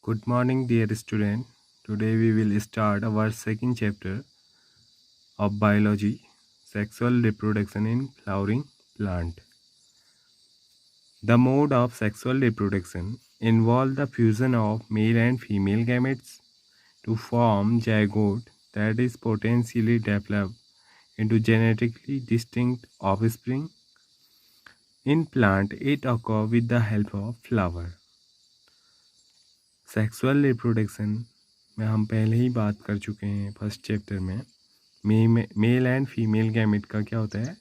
Good morning, dear student. Today we will start our second chapter of biology, sexual reproduction in flowering plant. The mode of sexual reproduction involve the fusion of male and female gametes to form zygote that is potentially developed into genetically distinct offspring. In plant, it occurs with the help of flower. Sexual reproduction में हम पहले ही बात कर चुके हैं first chapter में। Male and female gamete का क्या होता है,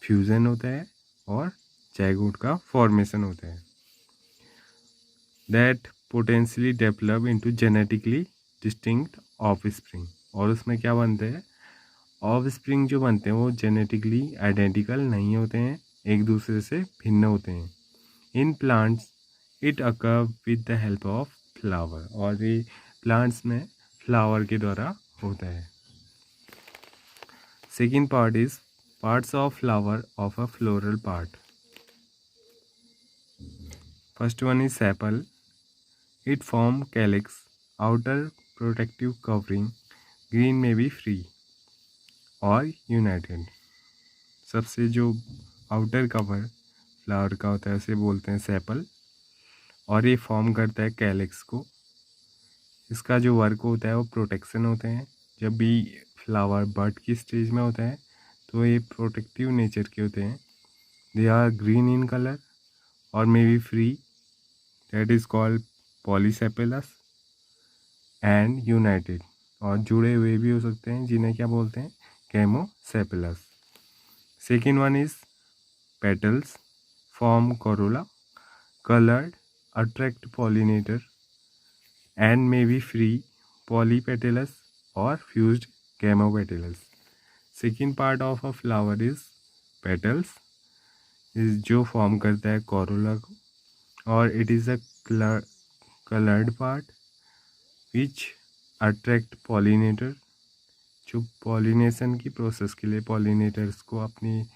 फ्यूज़न होता है और जाइगोट का फॉर्मेशन होता है that potentially develop into genetically distinct offspring. और उसमें क्या बनते हैं, ऑफस्प्रिंग जो बनते हैं वो जेनेटिकली आइडेंटिकल नहीं होते हैं, एक दूसरे से भिन्न होते हैं। In plants it occur with the help of flower, और ये प्लांट्स में फ्लावर के द्वारा होता है। Second part is parts of flower of a floral part. First one is sepal, it form calyx, outer protective covering, green में B free और United. सबसे जो आउटर कवर फ्लावर का होता है उसे बोलते हैं सेपल, और ये फॉर्म करता है कैलिक्स को। इसका जो वर्क होता है वो प्रोटेक्शन होते हैं। जब भी फ्लावर बड की स्टेज में होता है तो ये प्रोटेक्टिव नेचर के होते हैं। They are green in colour और may be free, that is called polysepalous and united, और जुड़े हुए भी हो सकते हैं जिन्हें क्या बोलते हैं, gamosepalous. Second one is petals, form corolla, coloured, attract pollinator and may be free, polypetalous or fused gamopetalous. Second part of a flower is petals, is जो फॉर्म करता है कोरोला को, और it is a coloured part which attract pollinator, जो pollination की process के लिए pollinators को अपनी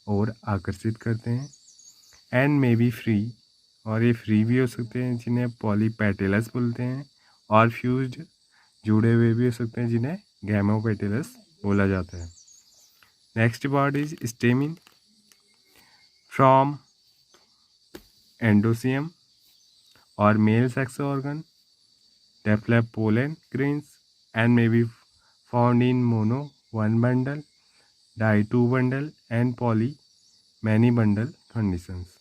ओर आकर्षित करते हैं। एंड मे बी फ्री, और ये फ्री भी हो सकते हैं जिन्हें पॉलीपेटेलस बोलते हैं, और फ्यूज्ड जुड़े हुए भी हो सकते हैं जिन्हें गैमोपेटेलस बोला जाता है। Next part is stamen, from androecium और male sex organ, develop pollen grains and may be found in mono one bundle, di two bundle and poly many bundle conditions.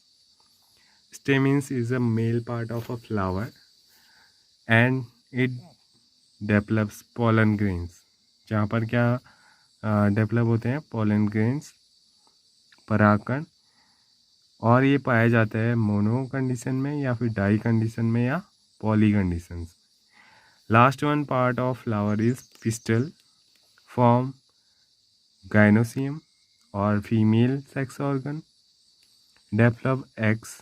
Stamens is a male part of a flower and it develops pollen grains, जहाँ पर क्या develop होते हैं pollen grains, परागकण, और ये पाया जाता है मोनो कंडीशन में या फिर डाई कंडीशन में या poly condition. Last one part of flower is pistil, form gynoecium और female sex organ, develop egg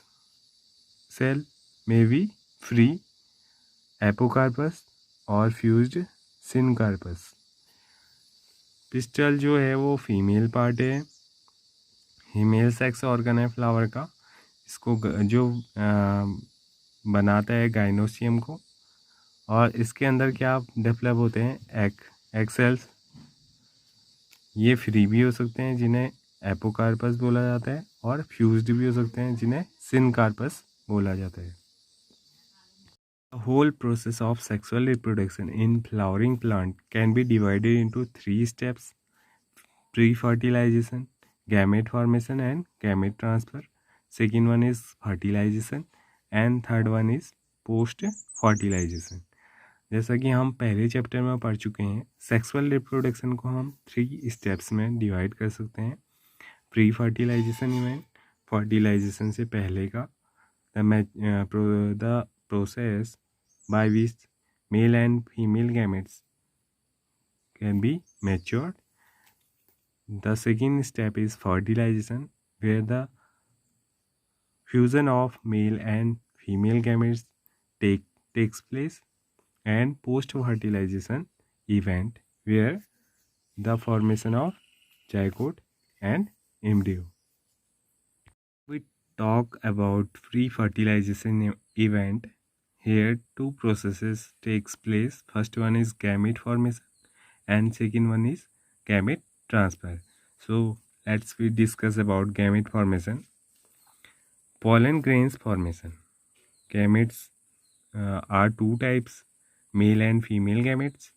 cell, may be free, apocarpous और फ्यूज्ड सिनकार्पस। पिस्टल जो है वो फीमेल पार्ट है, फीमेल सेक्स ऑर्गन है flower का। इसको जो बनाता है गाइनोसियम को, और इसके अंदर क्या डेवलप होते हैं एग सेल्स। ये फ्री भी हो सकते हैं जिन्हें एपोकार्पस बोला जाता है, और फ्यूज्ड भी हो सकते हैं जिन्हें सिनकार्पस बोला जाता है। The whole process of sexual reproduction in flowering plant can be divided into 3 steps: pre-fertilization, gamete formation and gamete transfer. Second one is fertilization and third one is post-fertilization. जैसा कि हम पहले चैप्टर में पढ़ चुके हैं, सेक्सुअल रिप्रोडक्शन को हम 3 स्टेप्स में डिवाइड कर सकते हैं। प्री फर्टिलाइजेशन इवेंट, फर्टिलाइजेशन से पहले का, the process by which male and female gametes can be matured. The second step is fertilization, where the fusion of male and female gametes takes place, and post-fertilization event, where the formation of zygote and embryo. We talk about pre-fertilization event. Here two processes takes place. First one is gamete formation and second one is gamete transfer. So let's we discuss about gamete formation. Pollen grains formation. Gametes are two types, male and female gametes.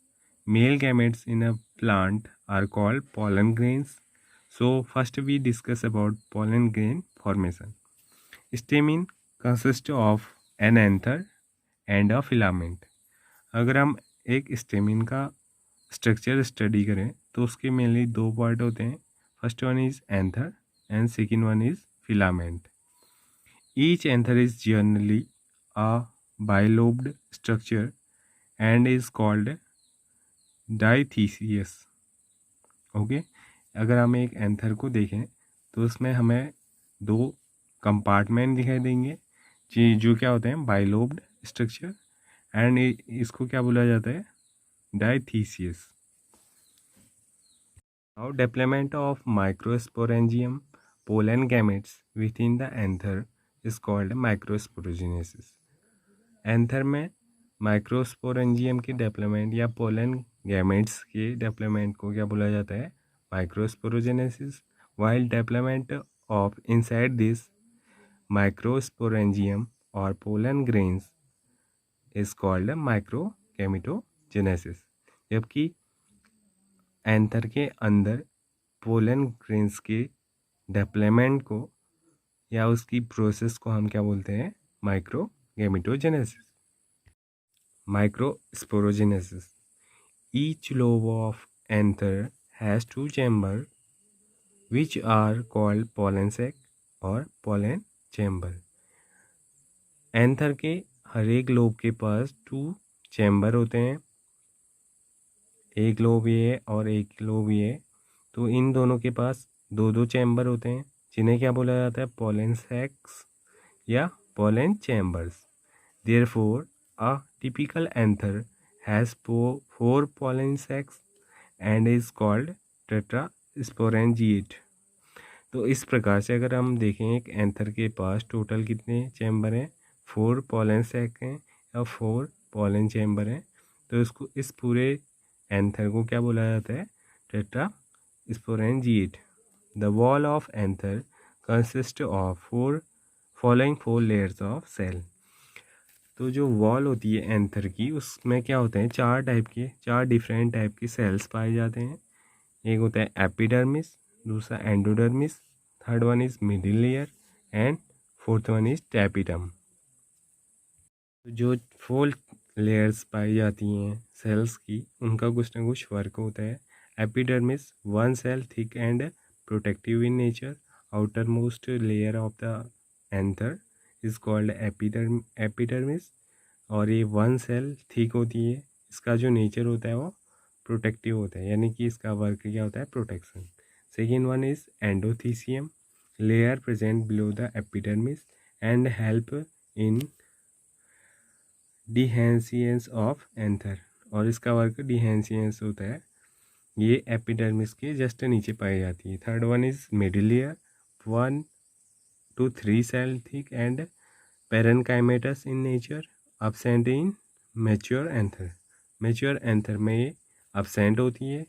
Male gametes in a plant are called pollen grains. So first we discuss about pollen grain formation. Stamen consists of an anther and a filament. अगर हम एक stamen का structure study करें तो उसके mainly दो part होते हैं. First one is anther and second one is filament. Each anther is generally a bilobed structure and is called diathesis. Okay, अगर हम एक एंथर को देखें तो उसमें हमें दो कंपार्टमेंट दिखाई देंगे जो क्या होते हैं बाइलोब्ड स्ट्रक्चर एंड इसको क्या बोला जाता है dithecous. Now development of microsporangium pollen gametes within the anther is called microsporogenesis. Anther में माइक्रोस्पोरेंजियम के डेवलपमेंट या पोलन गैमेट्स के डेवलपमेंट को क्या बोला जाता है microsporogenesis. While development of inside this microsporangium और pollen grains is called microgametogenesis. जबकि एंथर के अंदर पोलन ग्रेन्स के डेवलपमेंट को या उसकी प्रोसेस को हम क्या बोलते हैं microgametogenesis. Microsporogenesis. Each lobe of anther has two chamber which are called pollen sac और पोलन चैम्बर. एंथर के हर एक लोब के पास टू चैम्बर होते हैं, एक लोब ये और एक लोब ये. तो इन दोनों के पास दो दो चैम्बर होते हैं जिन्हें क्या बोला जाता है पोलन सैक्स या pollen chambers. Therefore a typical anther has 4 pollen sacs and is called tetrasporangiate. तो इस प्रकार से अगर हम देखें एक एंथर के पास टोटल कितने चैम्बर हैं 4 pollen sac हैं या 4 pollen चैम्बर हैं. तो इसको इस पूरे एंथर को क्या बोला जाता है tetrasporangiate. The wall of anther consist of 4 layers of cell. तो जो वॉल होती है एंथर की उसमें क्या होते हैं चार डिफरेंट टाइप के सेल्स पाए जाते हैं. एक होता है एपिडर्मिस, दूसरा endodermis, third one is middle layer and fourth one is tapetum. जो 4 लेयर्स पाई जाती हैं सेल्स की उनका कुछ ना कुछ वर्क होता है. Epidermis one cell thick and protective in nature. Outer most layer of the anther is called epidermis और ये वन सेल थिक होती है. इसका जो नेचर होता है वो प्रोटेक्टिव होता है यानी कि इसका वर्क क्या होता है protection. Second one is endothecium layer present below the epidermis and help in dehiscence of anther और इसका वर्क डिहेंसियंस होता है. ये एपिडर्मिस के जस्ट नीचे पाई जाती है. Third one is middle layer 1 to 3 cell thick and parenchymatous in nature, absent in mature anther. Mature anther में ये absent होती है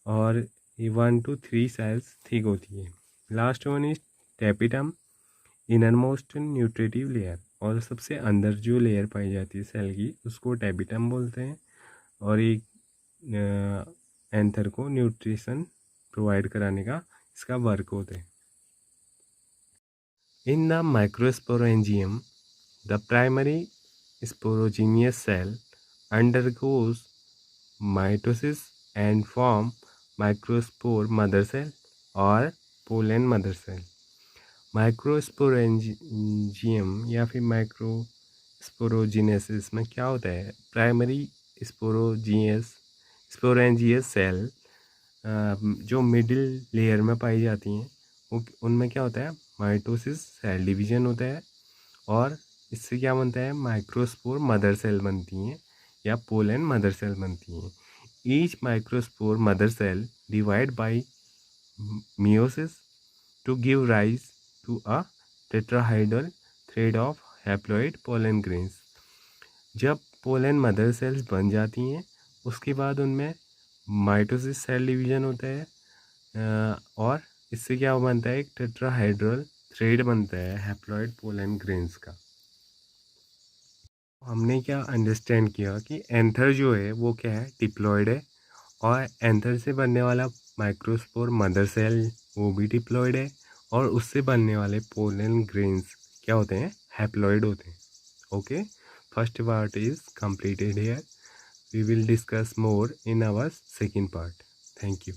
और ये 1 to 3 cells thick होती है. Last one is tapetum innermost nutritive layer और सबसे अंदर जो लेयर पाई जाती है सेल की उसको टैपिडम बोलते हैं और एक एंथर को न्यूट्रिशन प्रोवाइड कराने का इसका वर्क होता है. In the microsporangium, the primary sporogenous cell undergoes mitosis and form microspore mother cell or pollen mother cell. Microsporangium या फिर माइक्रोस्पोरोजेनेसिस में क्या होता है प्राइमरी स्पोरेंजियस सेल जो मिडिल लेयर में पाई जाती हैं वो उनमें क्या होता है माइटोसिस सेल डिवीजन होता है और इससे क्या बनता है माइक्रोस्पोर मदर सेल बनती हैं या पोलन मदर सेल बनती हैं. Each microspore mother cell divide by meiosis to give rise to a tetrahedral thread of haploid pollen grains. जब पोलन मदर सेल्स बन जाती हैं उसके बाद उनमें माइटोसिस सेल डिवीजन होता है और इससे क्या बनता है, एक टेट्राहेड्रल थ्रेड बनता है हैप्लॉइड पोलन ग्रेन्स का। हमने क्या अंडरस्टैंड किया कि एंथर जो है वो क्या है, डिप्लॉयड है, और एंथर से बनने वाला माइक्रोस्पोर मदर सेल वो भी डिप्लॉयड है, और उससे बनने वाले पोलन ग्रेन्स क्या होते हैं, हैप्लॉइड होते हैं। Okay, first part is completed here. We will discuss more in our second part. Thank you.